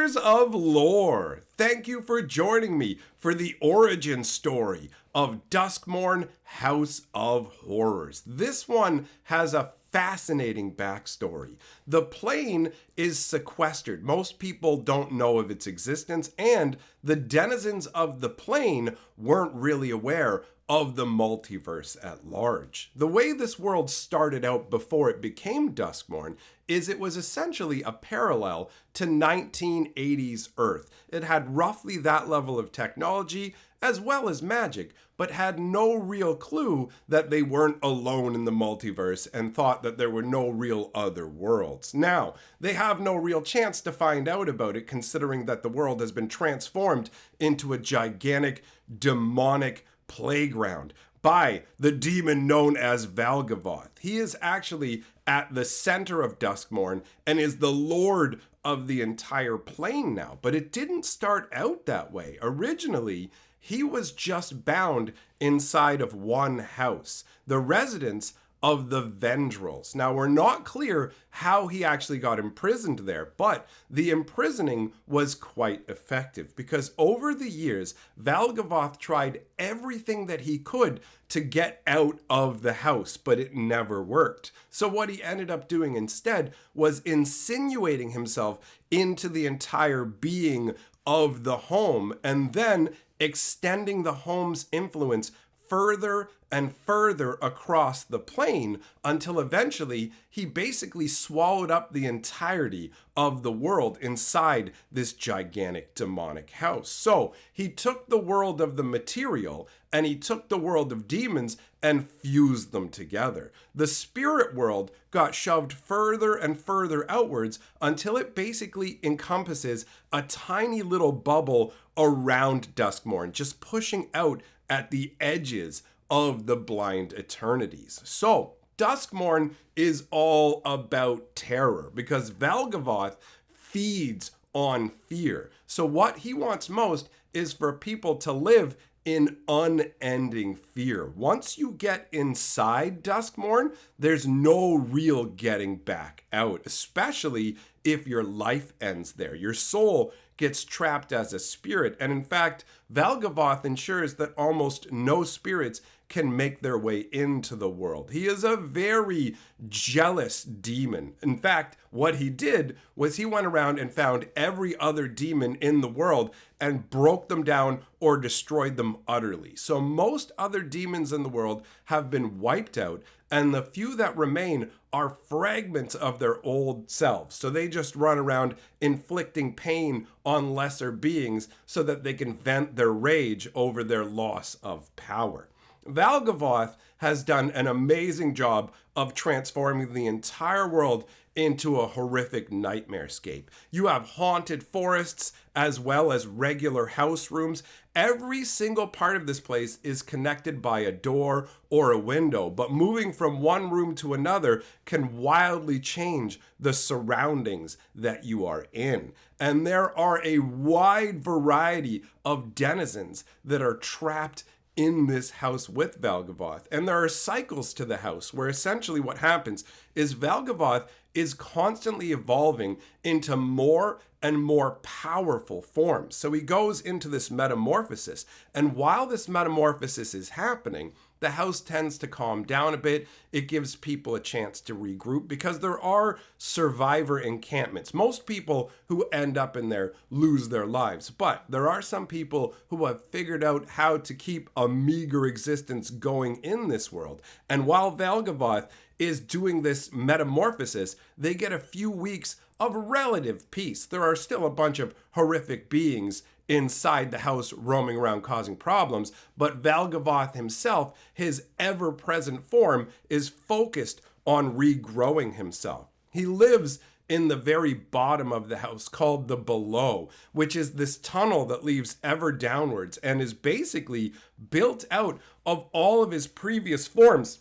Creators of lore, thank you for joining me for the origin story of Duskmourn House of Horrors. This one has a fascinating backstory. The plane is sequestered. Most people don't know of its existence, and the denizens of the plane weren't really aware of the multiverse at large. The way this world started out before it became Duskmourn is it was essentially a parallel to 1980s Earth. It had roughly that level of technology as well as magic, but had no real clue that they weren't alone in the multiverse and thought that there were no real other worlds. Now, they have no real chance to find out about it, considering that the world has been transformed into a gigantic demonic playground by the demon known as Valgavoth. He is actually at the center of Duskmourn and is the lord of the entire plane now. But it didn't start out that way. Originally, he was just bound inside of one house, the residence of the Vendrils. Now, we're not clear how he actually got imprisoned there, but the imprisoning was quite effective because over the years, Valgavoth tried everything that he could to get out of the house, but it never worked. So what he ended up doing instead was insinuating himself into the entire being of the home and then extending the home's influence further and further across the plane until eventually he basically swallowed up the entirety of the world inside this gigantic demonic house. So he took the world of the material and he took the world of demons and fused them together. The spirit world got shoved further and further outwards until it basically encompasses a tiny little bubble around Duskmourn, just pushing out at the edges of the blind eternities. So Duskmourn is all about terror because Valgavoth feeds on fear. So what he wants most is for people to live in unending fear. Once you get inside Duskmourn, there's no real getting back out, especially if your life ends there. Your soul gets trapped as a spirit. And in fact, Valgavoth ensures that almost no spirits can make their way into the world. He is a very jealous demon. In fact, what he did was he went around and found every other demon in the world and broke them down or destroyed them utterly. So most other demons in the world have been wiped out, and the few that remain are fragments of their old selves. So they just run around inflicting pain on lesser beings so that they can vent their rage over their loss of power. Valgavoth has done an amazing job of transforming the entire world into a horrific nightmarescape. You have haunted forests as well as regular house rooms. Every single part of this place is connected by a door or a window, but moving from one room to another can wildly change the surroundings that you are in. And there are a wide variety of denizens that are trapped in this house with Valgavoth. And there are cycles to the house where essentially what happens is Valgavoth is constantly evolving into more and more powerful forms. So he goes into this metamorphosis. And while this metamorphosis is happening, the house tends to calm down a bit. It gives people a chance to regroup because there are survivor encampments. Most people who end up in there lose their lives, but there are some people who have figured out how to keep a meager existence going in this world. And while Valgavoth is doing this metamorphosis, they get a few weeks of relative peace. There are still a bunch of horrific beings inside the house roaming around causing problems, but Valgavoth himself, his ever-present form, is focused on regrowing himself. He lives in the very bottom of the house called the below, which is this tunnel that leads ever downwards and is basically built out of all of his previous forms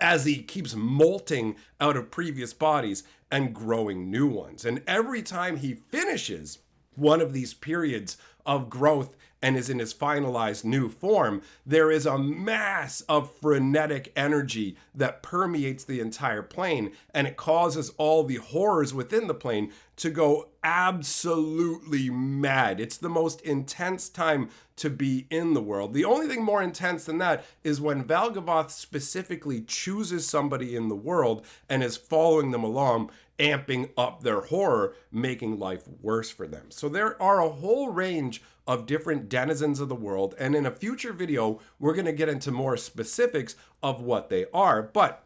as he keeps molting out of previous bodies and growing new ones. And every time he finishes, one of these periods of growth and is in his finalized new form, there is a mass of frenetic energy that permeates the entire plane, and it causes all the horrors within the plane to go absolutely mad. It's the most intense time to be in the world. The only thing more intense than that is when Valgavoth specifically chooses somebody in the world and is following them along, amping up their horror, making life worse for them. So there are a whole range of different denizens of the world, and in a future video, we're going to get into more specifics of what they are. But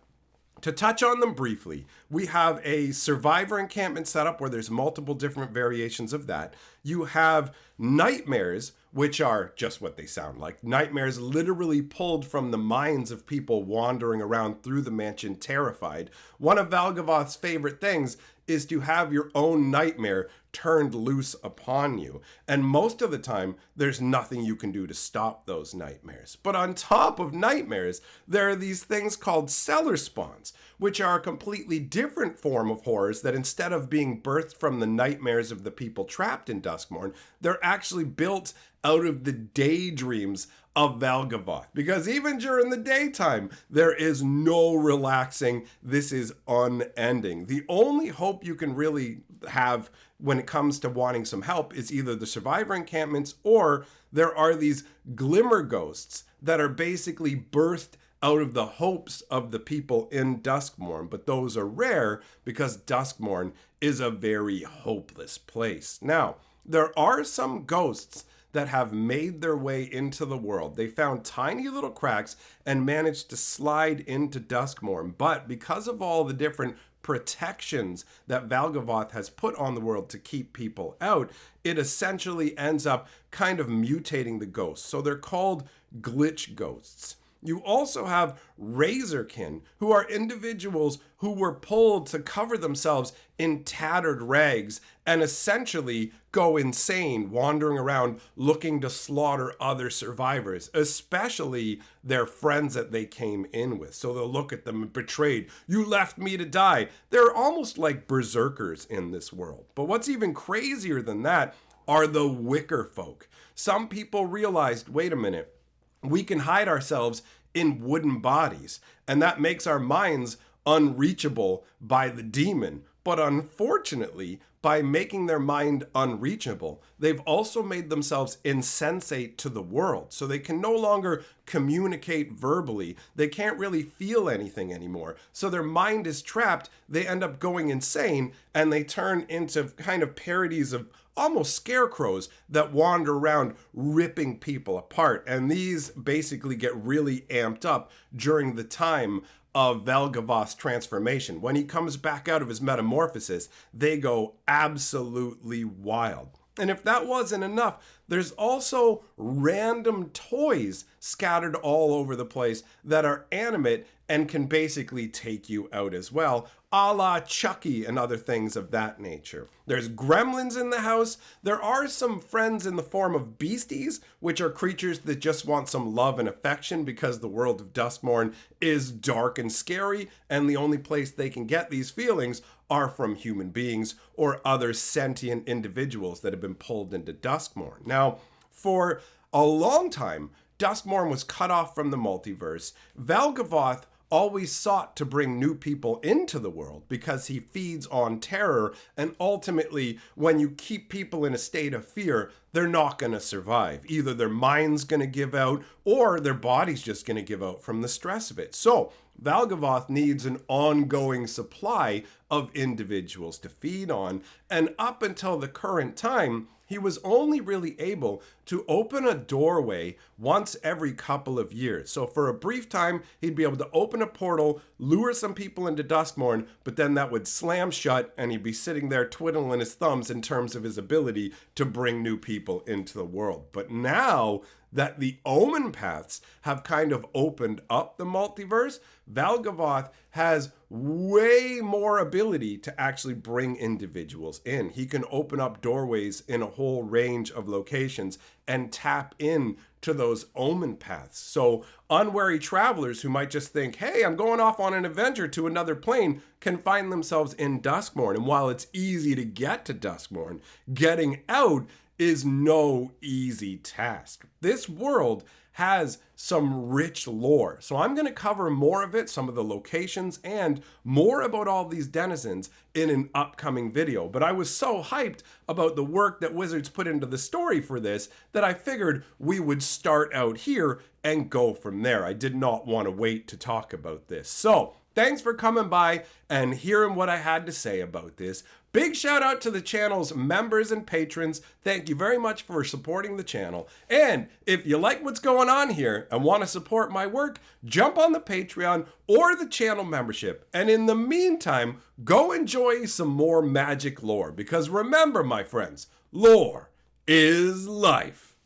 to touch on them briefly, we have a survivor encampment setup where there's multiple different variations of that. You have nightmares, which are just what they sound like. Nightmares literally pulled from the minds of people wandering around through the mansion terrified. One of Valgavoth's favorite things is to have your own nightmare turned loose upon you. And most of the time, there's nothing you can do to stop those nightmares. But on top of nightmares, there are these things called cellar spawns, which are a completely different form of horrors that instead of being birthed from the nightmares of the people trapped in Duskmourn, they're actually built out of the daydreams of Valgavoth. Because even during the daytime, there is no relaxing. This is unending. The only hope you can really have when it comes to wanting some help is either the survivor encampments, or there are these glimmer ghosts that are basically birthed out of the hopes of the people in Duskmourn. But those are rare because Duskmourn is a very hopeless place. Now, there are some ghosts that have made their way into the world. They found tiny little cracks and managed to slide into Duskmourn. But because of all the different protections that Valgavoth has put on the world to keep people out, it essentially ends up kind of mutating the ghosts. So they're called glitch ghosts. You also have Razorkin, who are individuals who were pulled to cover themselves in tattered rags and essentially go insane, wandering around looking to slaughter other survivors, especially their friends that they came in with. So they'll look at them betrayed. You left me to die. They're almost like berserkers in this world. But what's even crazier than that are the Wicker folk. Some people realized, wait a minute, we can hide ourselves in wooden bodies, and that makes our minds unreachable by the demon. But unfortunately, by making their mind unreachable, they've also made themselves insensate to the world. So they can no longer communicate verbally. They can't really feel anything anymore. So their mind is trapped. They end up going insane, and they turn into kind of parodies of almost scarecrows that wander around ripping people apart. And these basically get really amped up during the time of Valgavoth's transformation. When he comes back out of his metamorphosis, they go absolutely wild. And if that wasn't enough, there's also random toys scattered all over the place that are animate and can basically take you out as well, a la Chucky and other things of that nature. There's gremlins in the house. There are some friends in the form of beasties, which are creatures that just want some love and affection because the world of Duskmourn is dark and scary, and the only place they can get these feelings are from human beings or other sentient individuals that have been pulled into Duskmourn. Now, for a long time, Duskmourn was cut off from the multiverse. Valgavoth always sought to bring new people into the world because he feeds on terror, and ultimately, when you keep people in a state of fear, they're not going to survive. Either their mind's going to give out or their body's just going to give out from the stress of it. So Valgavoth needs an ongoing supply of individuals to feed on, and up until the current time, he was only really able to open a doorway once every couple of years. So for a brief time, he'd be able to open a portal, lure some people into Duskmourn, but then that would slam shut and he'd be sitting there twiddling his thumbs in terms of his ability to bring new people into the world. But now that the omen paths have kind of opened up the multiverse, Valgavoth has way more ability to actually bring individuals in. He can open up doorways in a whole range of locations and tap in to those omen paths. So unwary travelers who might just think, hey, I'm going off on an adventure to another plane, can find themselves in Duskmourn. And while it's easy to get to Duskmourn, getting out is no easy task. This world has some rich lore. So I'm going to cover more of it, some of the locations, and more about all these denizens in an upcoming video. But I was so hyped about the work that Wizards put into the story for this that I figured we would start out here and go from there. I did not want to wait to talk about this. So thanks for coming by and hearing what I had to say about this. Big shout out to the channel's members and patrons. Thank you very much for supporting the channel. And if you like what's going on here and want to support my work, jump on the Patreon or the channel membership. And in the meantime, go enjoy some more magic lore. Because remember, my friends, lore is life.